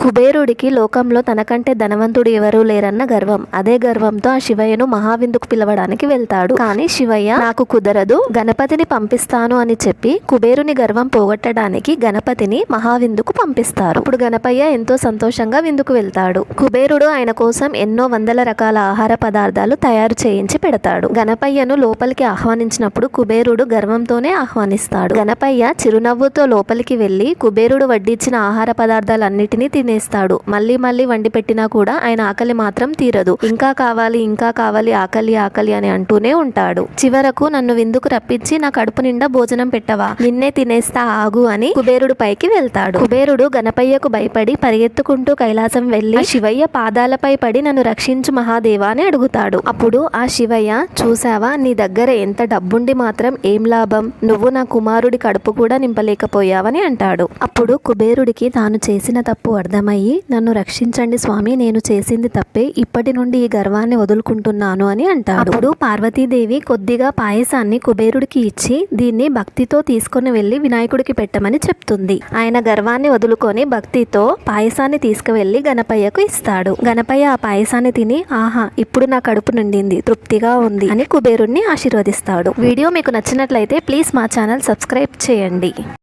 కుబేరుడికి లోకంలో తనకంటే ధనవంతుడు ఎవరూ లేరన్న గర్వం. అదే గర్వంతో ఆ శివయ్యను మహావిందుకు పిలవడానికి వెళ్తాడు. కానీ శివయ్య నాకు కుదరదు, గణపతిని పంపిస్తాను అని చెప్పి కుబేరుని గర్వం పోగొట్టడానికి గణపతిని మహావిందుకు పంపిస్తారు. అప్పుడు గణపయ్య ఎంతో సంతోషంగా విందుకు వెళ్తాడు. కుబేరుడు ఆయన కోసం ఎన్నో వందల రకాల ఆహార పదార్థాలు తయారు చేయించి పెడతాడు. గణపయ్యను లోపలికి ఆహ్వానించినప్పుడు కుబేరుడు గర్వంతోనే ఆహ్వానిస్తాడు. గణపయ్య చిరునవ్వుతో లోపలికి వెళ్లి కుబేరుడు వడ్డించిన ఆహార పదార్థాలన్నిటినీ తినేస్తాడు. మళ్ళీ మళ్ళీ వండి పెట్టినా కూడా ఆయన ఆకలి మాత్రం తీరదు. ఇంకా కావాలి, ఇంకా కావాలి, ఆకలి ఆకలి అని అంటూనే ఉంటాడు. చివరకు నన్ను విందుకు రప్పించి నా కడుపు నిండా భోజనం పెట్టవా, నిన్నే తినేస్తా ఆగు అని కుబేరుడు పైకి వెళ్తాడు. కుబేరుడు గణపయ్యకు భయపడి పరిగెత్తుకుంటూ కైలాసం వెళ్లి శివయ్య పాదాలపై పడి నన్ను రక్షించు మహాదేవా అని అడుగుతాడు. అప్పుడు ఆ శివయ్య, చూసావా, నీ దగ్గర ఎంత డబ్బుండి మాత్రం ఏం లాభం, నువ్వు నా కుమారుడి కడుపు కూడా నింపలేకపోయావని అంటాడు. అప్పుడు కుబేరుడికి తాను చేసిన తప్పు అర్థమయ్యి, నన్ను రక్షించండి స్వామి, నేను చేసింది తప్పే, ఇప్పటి నుండి ఈ గర్వాన్ని వదులుకుంటున్నాను అని అంటాడు. అప్పుడు పార్వతీదేవి కొద్దిగా పాయసాన్ని కుబేరుడికి ఇచ్చి దీన్ని భక్తితో తీసుకుని వెళ్లి వినాయకుడికి పెట్టమని చెప్తుంది. ఆయన గర్వాన్ని వదులుకొని భక్తితో పాయసాన్ని తీసుకువెళ్లి గణపయ్యకు ఇస్తాడు. గణపయ్య ఆ పాయసాన్ని తిని, ఆహా, ఇప్పుడు నా కడుపు నిండింది, తృప్తిగా ఉంది అని కుబేరుణ్ణి ఆశీర్వదిస్తాడు. వీడియో మీకు నచ్చినట్లయితే ప్లీజ్ మా ఛానల్ సబ్స్క్రైబ్ చేయండి.